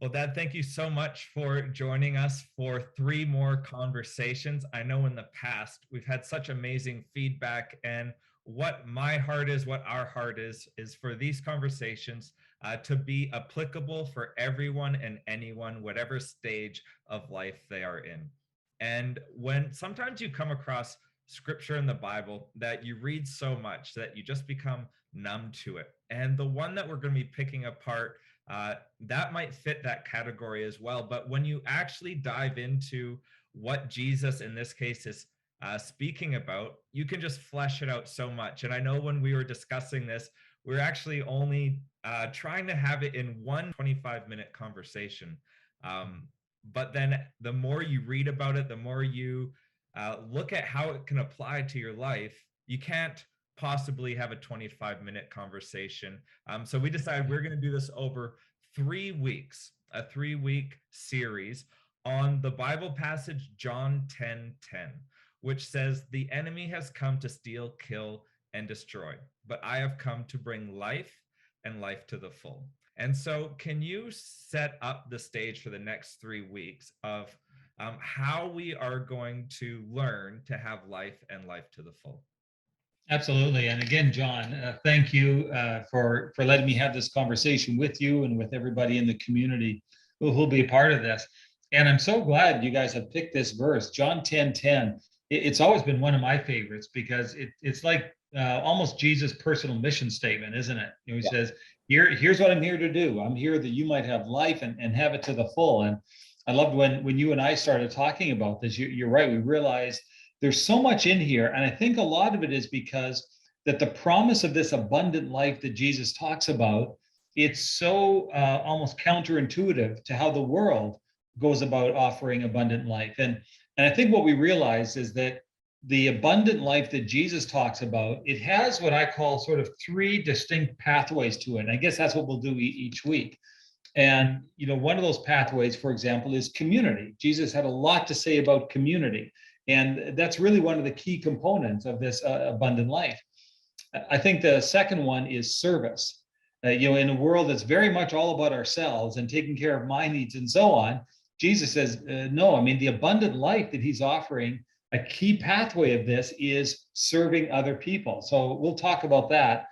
Well, Dad, thank you so much for joining us for three more conversations. I know in the past we've had such amazing feedback, and what my heart is, what our heart is for these conversations to be applicable for everyone and anyone, whatever stage of life they are in. And when sometimes you come across scripture in the Bible that you read so much that you just become numb to it. And the one that we're going to be picking apart that might fit that category as well. But when you actually dive into what Jesus in this case is speaking about, you can just flesh it out so much. And I know when we were discussing this, we're actually only trying to have it in one 25-minute conversation. But then the more you read about it, the more you look at how it can apply to your life, you can't possibly have a 25-minute conversation. So we decided we're going to do this over 3 weeks, a 3-week series on the Bible passage John 10:10, which says, "The enemy has come to steal, kill, and destroy, but I have come to bring life and life to the full." And so can you set up the stage for the next 3 weeks of how we are going to learn to have life and life to the full? Absolutely. And again, John, thank you for letting me have this conversation with you and with everybody in the community who'll be a part of this. And I'm so glad you guys have picked this verse, John 10:10. It's always been one of my favorites because it's like almost Jesus' personal mission statement, isn't it? He says, here's what I'm here to do. I'm here that you might have life and have it to the full. And I loved when you and I started talking about this. You're right. We realized there's so much in here. And I think a lot of it is because that the promise of this abundant life that Jesus talks about, it's so almost counterintuitive to how the world goes about offering abundant life. And I think what we realize is that the abundant life that Jesus talks about, it has what I call sort of three distinct pathways to it. And I guess that's what we'll do each week. And one of those pathways, for example, is community. Jesus had a lot to say about community. And that's really one of the key components of this abundant life. I think the second one is service. In a world that's very much all about ourselves and taking care of my needs and so on, Jesus says, no, I mean, the abundant life that he's offering, a key pathway of this is serving other people. So we'll talk about that.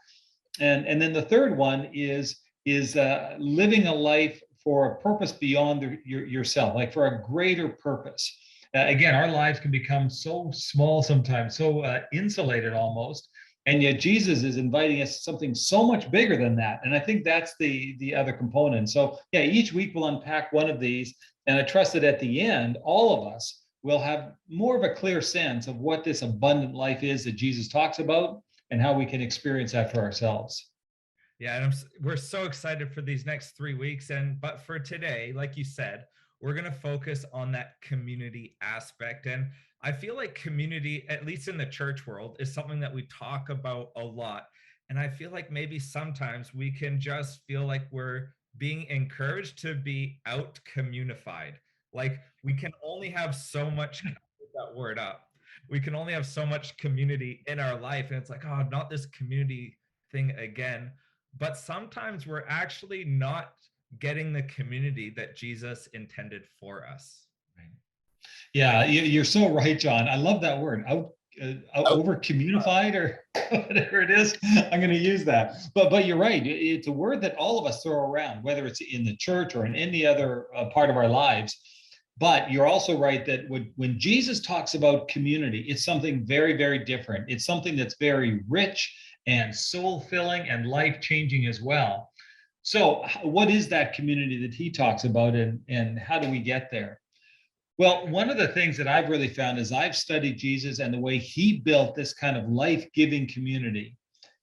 And then the third one is living a life for a purpose beyond yourself, like for a greater purpose. Again, our lives can become so small sometimes, so insulated almost, and yet Jesus is inviting us to something so much bigger than that. And I think that's the other component. So yeah, each week we'll unpack one of these, and I trust that at the end, all of us will have more of a clear sense of what this abundant life is that Jesus talks about and how we can experience that for ourselves. Yeah, and we're so excited for these next 3 weeks. But for today, like you said, we're going to focus on that community aspect. And I feel like community, at least in the church world, is something that we talk about a lot. And I feel like maybe sometimes we can just feel like we're being encouraged to be out communified. Like we can only have so much, that word up. We can only have so much community in our life. And it's like, oh, not this community thing again. But sometimes we're actually not getting the community that Jesus intended for us. Right. Yeah, you're so right, John. I love that word, over communified or whatever it is. I'm going to use that. But you're right. It's a word that all of us throw around, whether it's in the church or in any other part of our lives. But you're also right that when Jesus talks about community, it's something very, very different. It's something that's very rich and soul-filling and life-changing as well. So what is that community that he talks about, and how do we get there? Well, one of the things that I've really found as I've studied Jesus and the way he built this kind of life-giving community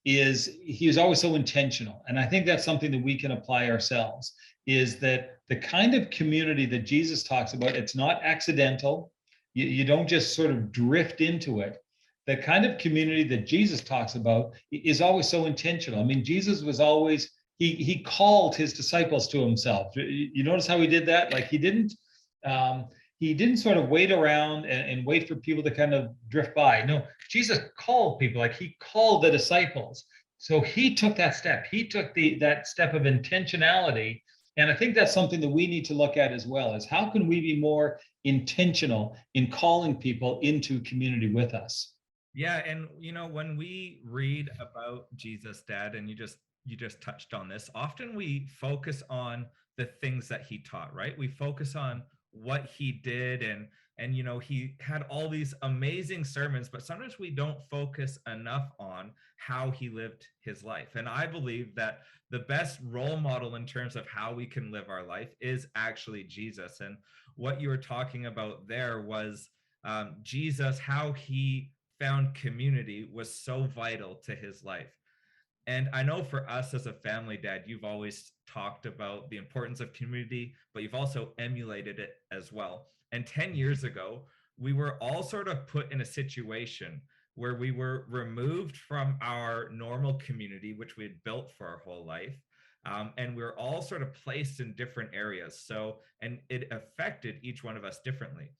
is he was always so intentional. And I think that's something that we can apply ourselves, is that the kind of community that Jesus talks about, it's not accidental. You don't just sort of drift into it. The kind of community that Jesus talks about is always so intentional. I mean, Jesus was always, he called his disciples to himself. You notice how he did that? Like he didn't sort of wait around and wait for people to kind of drift by. No, Jesus called people, like he called the disciples. So he took that step. He took that step of intentionality And I think that's something that we need to look at as well, is how can we be more intentional in calling people into community with us? Yeah, and when we read about Jesus, Dad, and you just touched on this, often we focus on the things that he taught, right? We focus on what he did, and he had all these amazing sermons, but sometimes we don't focus enough on how he lived his life. And I believe that the best role model in terms of how we can live our life is actually Jesus. And what you were talking about there was Jesus, how he found community was so vital to his life. And I know for us as a family, Dad, you've always talked about the importance of community, but you've also emulated it as well. And 10 years ago, we were all sort of put in a situation where we were removed from our normal community, which we had built for our whole life. And we were all sort of placed in different areas. So, and it affected each one of us differently.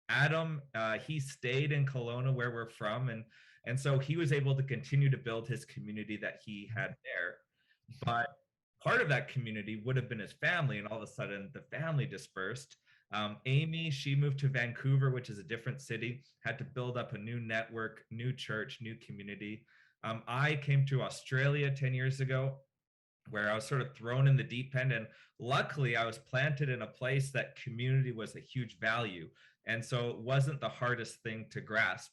Adam, he stayed in Kelowna, where we're from, and so he was able to continue to build his community that he had there. But part of that community would have been his family, and all of a sudden the family dispersed. Amy, she moved to Vancouver, which is a different city, had to build up a new network, new church, new community. I came to Australia 10 years ago, where I was sort of thrown in the deep end. And luckily, I was planted in a place that community was a huge value. And so it wasn't the hardest thing to grasp.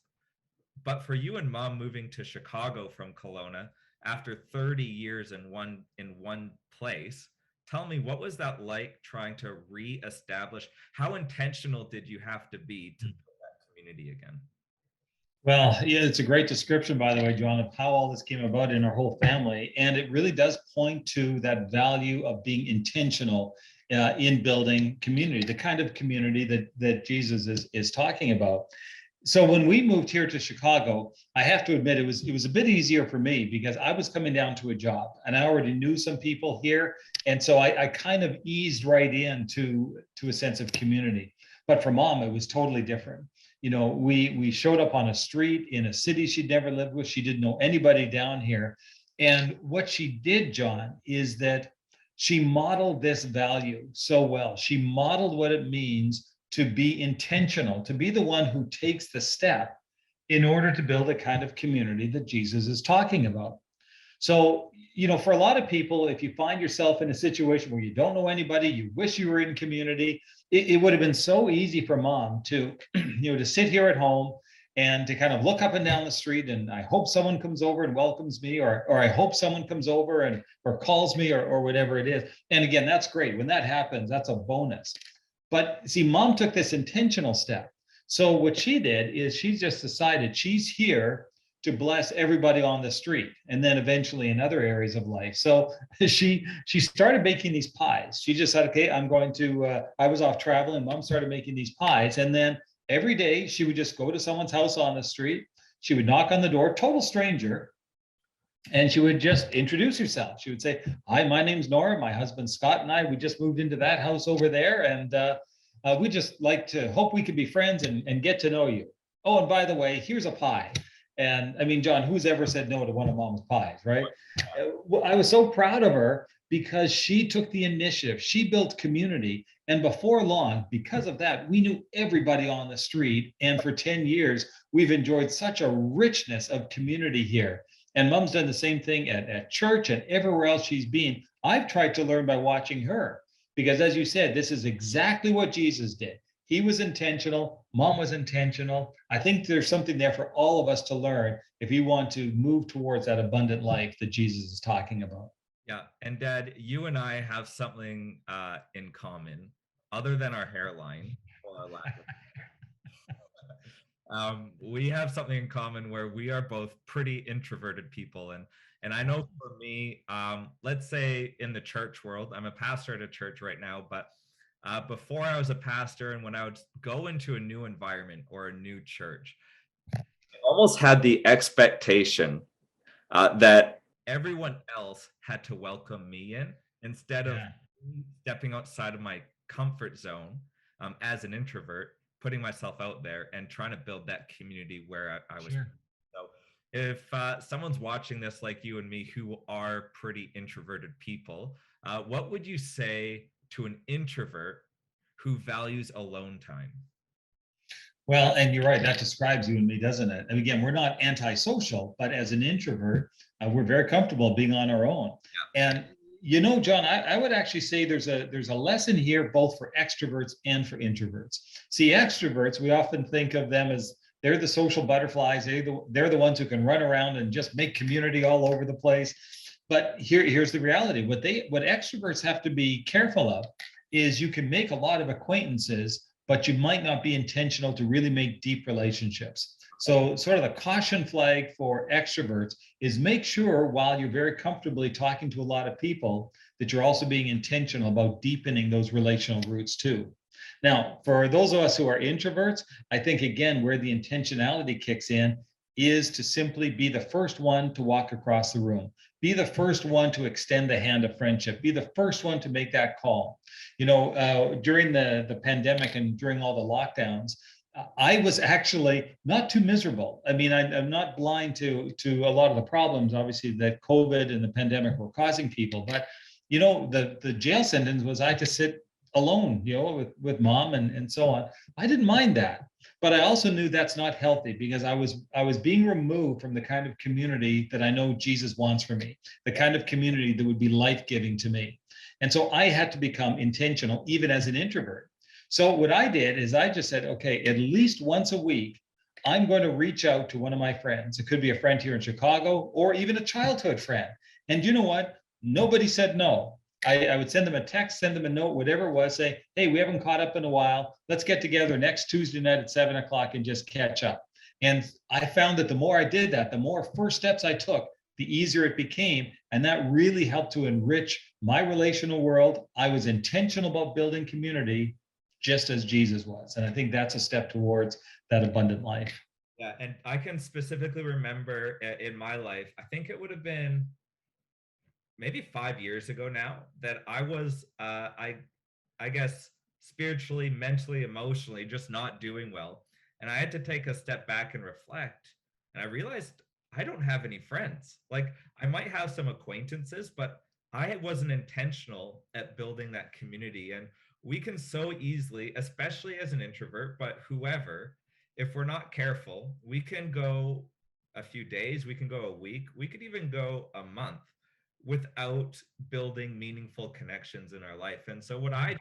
But for you and Mom moving to Chicago from Kelowna after 30 years in one place, tell me, what was that like trying to reestablish? How intentional did you have to be to build that community again? Well, yeah, it's a great description, by the way, John, of how all this came about in our whole family. And it really does point to that value of being intentional in building community, the kind of community that Jesus is talking about. So when we moved here to Chicago, I have to admit it was a bit easier for me because I was coming down to a job and I already knew some people here, and so I kind of eased right into to a sense of community. But for Mom, it was totally different. We showed up on a street in a city she'd never lived with. She didn't know anybody down here, and what she did, John, is that she modeled this value so well. She modeled what it means to be intentional, to be the one who takes the step in order to build a kind of community that Jesus is talking about. So, for a lot of people, if you find yourself in a situation where you don't know anybody, you wish you were in community, it would have been so easy for Mom to, to sit here at home and to kind of look up and down the street and I hope someone comes over and welcomes me, or I hope someone comes over and or calls me, or whatever it is. And again, that's great. When that happens, that's a bonus. But see, Mom took this intentional step. So what she did is she just decided she's here to bless everybody on the street, and then eventually in other areas of life. So she started making these pies. She just said, okay, I'm going to. I was off traveling. Mom started making these pies, and then every day she would just go to someone's house on the street. She would knock on the door, total stranger, and she would just introduce herself. She would say, hi, my name's Nora. My husband Scott and I, we just moved into that house over there. And we just like to hope we could be friends and get to know you. Oh, and by the way, here's a pie. And I mean, John, who's ever said no to one of Mom's pies, right? I was so proud of her because she took the initiative. She built community. And before long, because of that, we knew everybody on the street. And for 10 years, we've enjoyed such a richness of community here. And Mom's done the same thing at church and everywhere else she's been. I've tried to learn by watching her because, as you said, this is exactly what Jesus did. He was intentional. Mom was intentional. I think there's something there for all of us to learn if we want to move towards that abundant life that Jesus is talking about. Yeah, and Dad, you and I have something in common, other than our hairline or our lack of. We have something in common where we are both pretty introverted people, and I know for me, let's say in the church world, I'm a pastor at a church right now, but before I was a pastor, and when I would go into a new environment or a new church, I almost had the expectation that everyone else had to welcome me in instead of Yeah, stepping outside of my comfort zone as an introvert, putting myself out there and trying to build that community where I was. sure. So if someone's watching this like you and me who are pretty introverted people, what would you say to an introvert who values alone time? Well, and you're right, that describes you and me, doesn't it? And again, we're not antisocial, but as an introvert, we're very comfortable being on our own. And John, I would actually say there's a lesson here both for extroverts and for introverts. See, extroverts, we often think of them as they're the social butterflies. They're the ones who can run around and just make community all over the place. But here's the reality. What extroverts have to be careful of is you can make a lot of acquaintances, but you might not be intentional to really make deep relationships. So, sort of the caution flag for extroverts is make sure while you're very comfortably talking to a lot of people that you're also being intentional about deepening those relational roots too. Now, for those of us who are introverts, I think again, where the intentionality kicks in is to simply be the first one to walk across the room, be the first one to extend the hand of friendship, be the first one to make that call. During the pandemic and during all the lockdowns, I was actually not too miserable. I mean, I'm not blind to a lot of the problems, obviously, that COVID and the pandemic were causing people. But the jail sentence was I had to sit alone, with mom and so on. I didn't mind that, but I also knew that's not healthy because I was being removed from the kind of community that I know Jesus wants for me, the kind of community that would be life-giving to me. And so I had to become intentional, even as an introvert. So what I did is I just said, okay, at least once a week, I'm going to reach out to one of my friends. It could be a friend here in Chicago or even a childhood friend. And you know what? Nobody said no. I would send them a text, send them a note, whatever it was, say, hey, we haven't caught up in a while. Let's get together next Tuesday night at 7 o'clock and just catch up. And I found that the more I did that, the more first steps I took, the easier it became. And that really helped to enrich my relational world. I was intentional about building community just as Jesus was. And I think that's a step towards that abundant life. Yeah, and I can specifically remember in my life, I think it would have been maybe 5 years ago now that I was I guess spiritually, mentally, emotionally just not doing well. And I had to take a step back and reflect. And I realized I don't have any friends. Like I might have some acquaintances, but I wasn't intentional at building that community. And we can so easily, especially as an introvert, but whoever, if we're not careful, we can go a few days, we can go a week, we could even go a month without building meaningful connections in our life. And so what I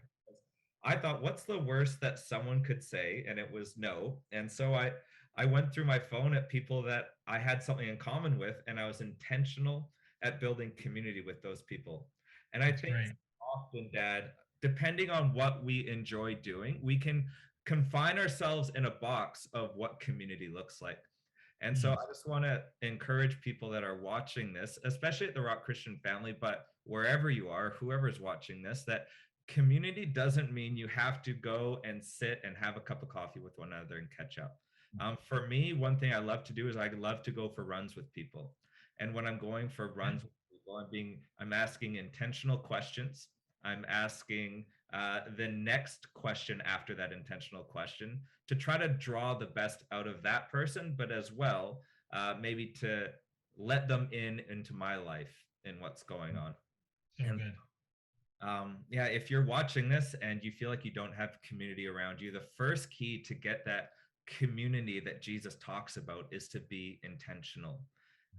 thought, what's the worst that someone could say? And it was no. And so I went through my phone at people that I had something in common with, and I was intentional at building community with those people. And I That's think great. often, Dad, depending on what we enjoy doing, we can confine ourselves in a box of what community looks like. And so I just want to encourage people that are watching this, especially at the Rock Christian Family, but wherever you are, whoever's watching this, that community doesn't mean you have to go and sit and have a cup of coffee with one another and catch up. For me, one thing I love to do is I love to go for runs with people. And when I'm going for runs with people, I'm asking intentional questions. I'm asking the next question after that intentional question to try to draw the best out of that person, but as well, maybe to let them into my life and what's going on. So And good. yeah, if you're watching this and you feel like you don't have community around you, the first key to get that community that Jesus talks about is to be intentional.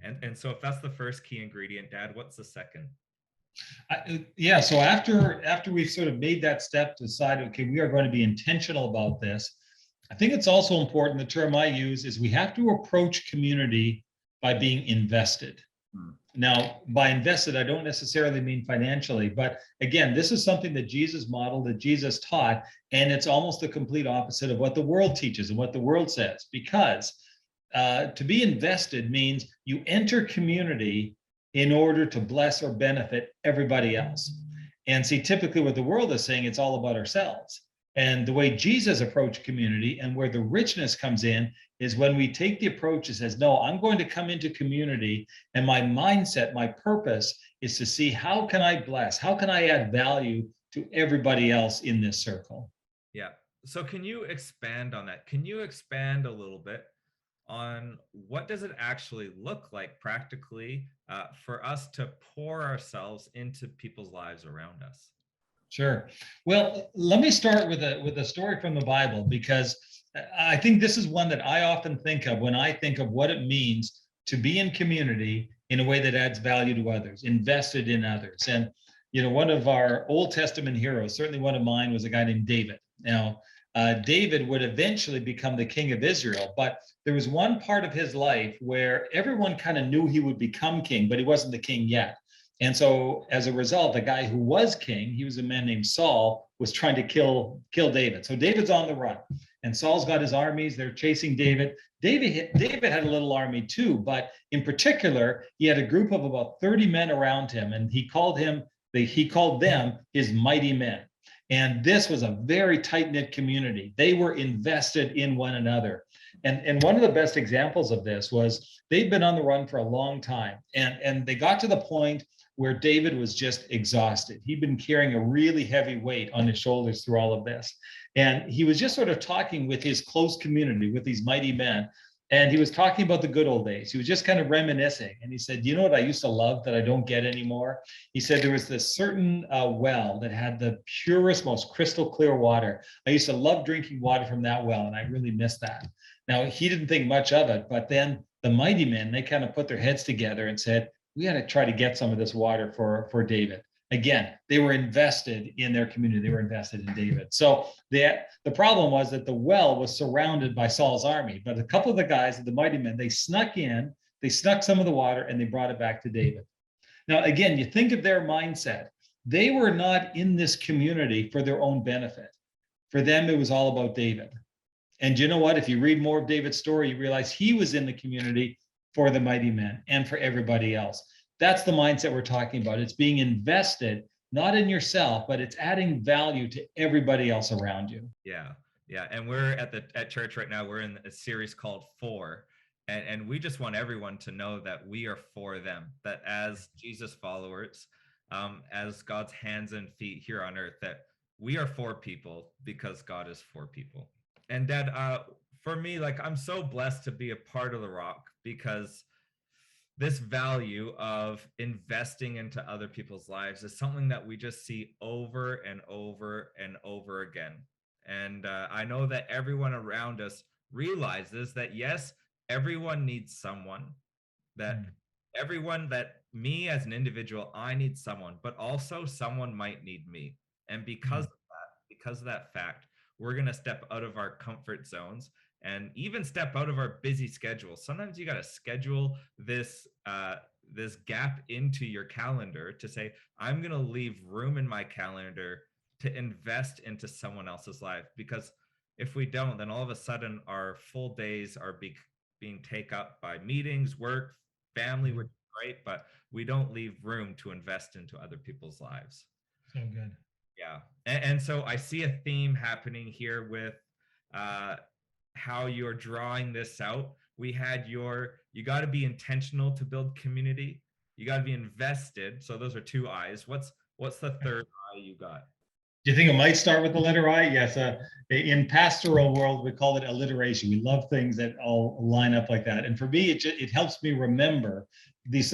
And so if that's the first key ingredient, Dad, what's the second? Yeah. So after we've sort of made that step to decide, okay, we are going to be intentional about this. I think it's also important. The term I use is we have to approach community by being invested. Now, by invested, I don't necessarily mean financially, but again, this is something that Jesus modeled, that Jesus taught, and it's almost the complete opposite of what the world teaches and what the world says. Because to be invested means you enter community in order to bless or benefit everybody else. And see, typically what the world is saying, it's all about ourselves. And the way Jesus approached community and where the richness comes in is when we take the approach that says, no, I'm going to come into community and my mindset, my purpose is to see how can I bless, how can I add value to everybody else in this circle. Yeah. So can you expand on that? Can you expand a little bit on what does it actually look like practically for us to pour ourselves into people's lives around us? Sure. Well, let me start with a story from the Bible, because I think this is one that I often think of when I think of what it means to be in community in a way that adds value to others, invested in others. And one of our Old Testament heroes, certainly one of mine, was a guy named David. Now, David would eventually become the king of Israel, but there was one part of his life where everyone kind of knew he would become king, but he wasn't the king yet. And so as a result, the guy who was king, he was a man named Saul, was trying to kill David. So David's on the run, and Saul's got his armies. They're chasing David. David had a little army too, but in particular, he had a group of about 30 men around him, and he called them his mighty men. And this was a very tight-knit community. They were invested in one another. And one of the best examples of this was they'd been on the run for a long time, and they got to the point where David was just exhausted. He'd been carrying a really heavy weight on his shoulders through all of this. And he was just sort of talking with his close community, with these mighty men. And he was talking about the good old days. He was just kind of reminiscing. And he said, you know what I used to love that I don't get anymore? He said there was this certain well that had the purest, most crystal clear water. I used to love drinking water from that well, and I really miss that. Now, he didn't think much of it, but then the mighty men, they kind of put their heads together and said, we got to try to get some of this water for David. Again, they were invested in their community. They were invested in David. So the problem was that the well was surrounded by Saul's army, but a couple of the guys, the mighty men, they snuck some of the water, and they brought it back to David. Now, again, you think of their mindset. They were not in this community for their own benefit. For them, it was all about David. And you know what? If you read more of David's story, you realize he was in the community for the mighty men and for everybody else. That's the mindset we're talking about. It's being invested, not in yourself, but it's adding value to everybody else around you. Yeah. And we're at church right now. We're in a series called For, and we just want everyone to know that we are for them, that as Jesus followers, as God's hands and feet here on earth, that we are for people because God is for people. And Dad, for me, like, I'm so blessed to be a part of the Rock, because this value of investing into other people's lives is something that we just see over and over and over again. And I know that everyone around us realizes that, yes, everyone needs someone, that everyone, that me as an individual, I need someone, but also someone might need me. And because of that fact, we're going to step out of our comfort zones and even step out of our busy schedule. Sometimes you got to schedule this gap into your calendar to say, I'm going to leave room in my calendar to invest into someone else's life. Because if we don't, then all of a sudden our full days are being taken up by meetings, work, family, which is great, but we don't leave room to invest into other people's lives. So good. Yeah. And so I see a theme happening here with how you're drawing this out. We had you got to be intentional to build community. You got to be invested. So those are two I's. What's the third I you got? Do you think it might start with the letter I? Yes. In pastoral world, we call it alliteration. We love things that all line up like that. And for me, it helps me remember these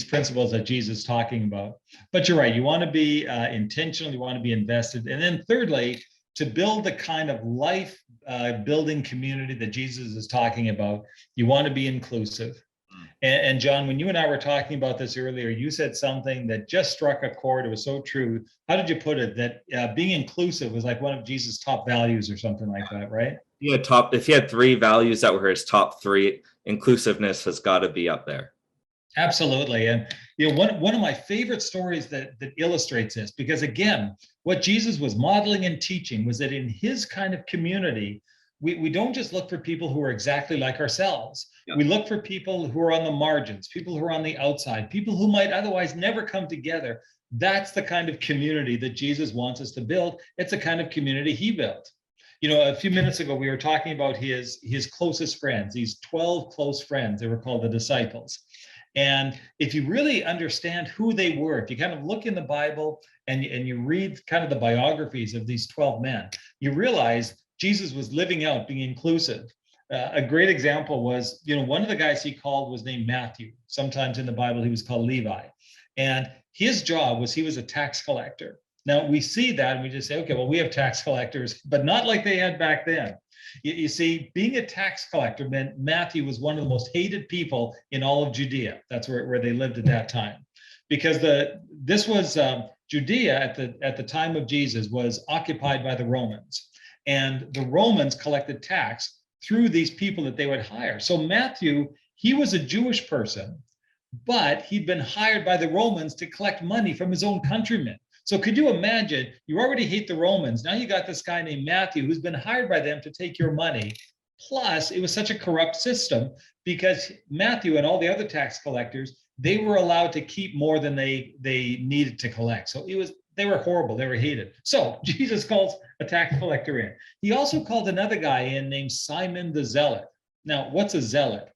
principles that Jesus is talking about. But you're right. You want to be intentional. You want to be invested. And then thirdly, to build the kind of life building community that Jesus is talking about, you want to be inclusive. And John, when you and I were talking about this earlier, you said something that just struck a chord. It was so true. How did you put it? That being inclusive was like one of Jesus' top values or something like that, right? Yeah, if he had three values that were his top three, inclusiveness has got to be up there. Absolutely. And one of my favorite stories that illustrates this, because again, what Jesus was modeling and teaching was that in his kind of community, we don't just look for people who are exactly like ourselves. Yeah. We look for people who are on the margins, people who are on the outside, people who might otherwise never come together. That's the kind of community that Jesus wants us to build. It's the kind of community he built. A few minutes ago, we were talking about his closest friends, these 12 close friends. They were called the disciples. And if you really understand who they were, if you kind of look in the Bible and you read kind of the biographies of these 12 men, you realize Jesus was living out being inclusive. A great example was, one of the guys he called was named Matthew. Sometimes in the Bible, he was called Levi. And his job was he was a tax collector. Now we see that and we just say, okay, well, we have tax collectors, but not like they had back then. You see, being a tax collector meant Matthew was one of the most hated people in all of Judea. That's where they lived at that time, because this was Judea at the time of Jesus was occupied by the Romans, and the Romans collected tax through these people that they would hire. So Matthew, he was a Jewish person, but he'd been hired by the Romans to collect money from his own countrymen. So could you imagine, you already hate the Romans. Now you got this guy named Matthew who's been hired by them to take your money. Plus, it was such a corrupt system because Matthew and all the other tax collectors, they were allowed to keep more than they needed to collect. So they were horrible. They were hated. So Jesus calls a tax collector in. He also called another guy in named Simon the Zealot. Now, what's a zealot?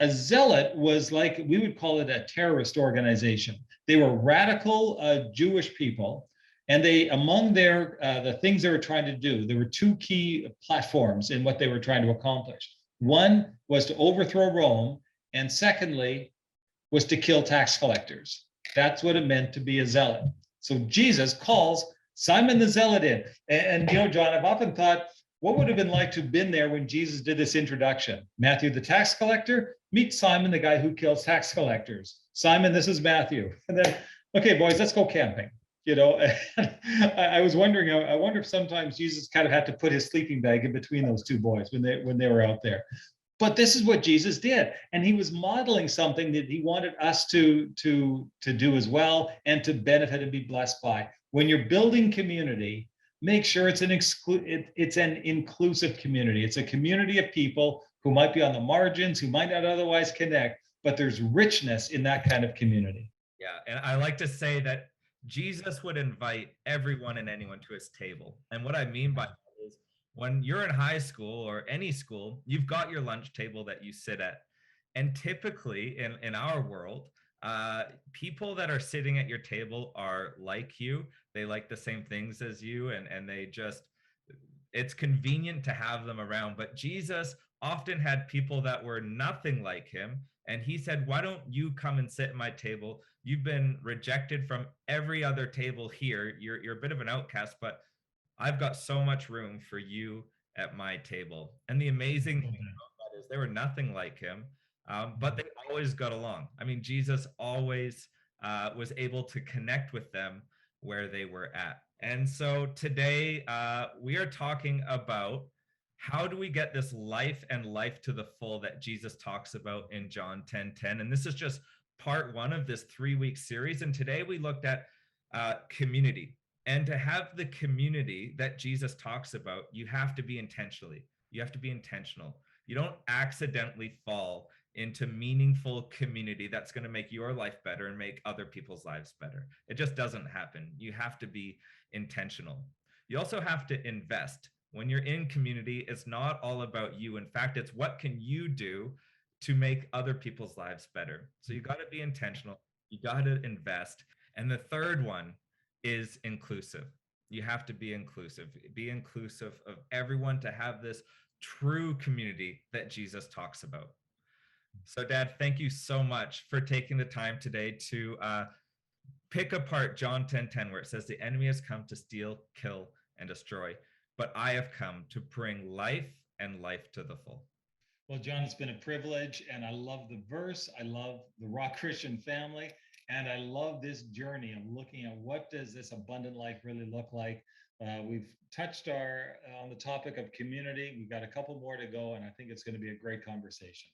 A zealot was like, we would call it a terrorist organization. They were radical Jewish people, and they, among their the things they were trying to do, there were two key platforms in what they were trying to accomplish. One was to overthrow Rome, and secondly was to kill tax collectors. That's what it meant to be a zealot. So Jesus calls Simon the Zealot in, and you know, John, I've often thought, what would have been like to have been there when Jesus did this introduction? Matthew, the tax collector, meet Simon, the guy who kills tax collectors. Simon, this is Matthew. And then, okay, boys, let's go camping. You know, I was wondering, I wonder if sometimes Jesus kind of had to put his sleeping bag in between those two boys when they were out there. But this is what Jesus did. And he was modeling something that he wanted us to do as well and to benefit and be blessed by. When you're building community, make sure it's an inclusive community. It's a community of people who might be on the margins, who might not otherwise connect, but there's richness in that kind of community. Yeah, and I like to say that Jesus would invite everyone and anyone to his table. And what I mean by that is when you're in high school or any school, you've got your lunch table that you sit at. And typically in our world, people that are sitting at your table are like you. They like the same things as you, and they just, it's convenient to have them around. But Jesus often had people that were nothing like him. And he said, why don't you come and sit at my table? You've been rejected from every other table here. You're a bit of an outcast, but I've got so much room for you at my table. And the amazing thing about that is they were nothing like him, but they always got along. I mean, Jesus always was able to connect with them where they were at. And so today we are talking about how do we get this life and life to the full that Jesus talks about in John 10:10. And this is just part one of this 3-week series. And today we looked at community. And to have the community that Jesus talks about, you have to be intentionally. You have to be intentional. You don't accidentally fall into meaningful community that's going to make your life better and make other people's lives better. It just doesn't happen. You have to be intentional. You also have to invest. When you're in community, it's not all about you. In fact, it's what can you do to make other people's lives better. So you got to be intentional. You got to invest. And the third one is inclusive. You have to be inclusive. Be inclusive of everyone to have this true community that Jesus talks about. So, Dad, thank you so much for taking the time today to pick apart John 10:10, where it says, the enemy has come to steal, kill, and destroy, but I have come to bring life and life to the full. Well, John, it's been a privilege, and I love the verse. I love the Rock Christian family, and I love this journey of looking at what does this abundant life really look like. We've touched on the topic of community. We've got a couple more to go, and I think it's going to be a great conversation.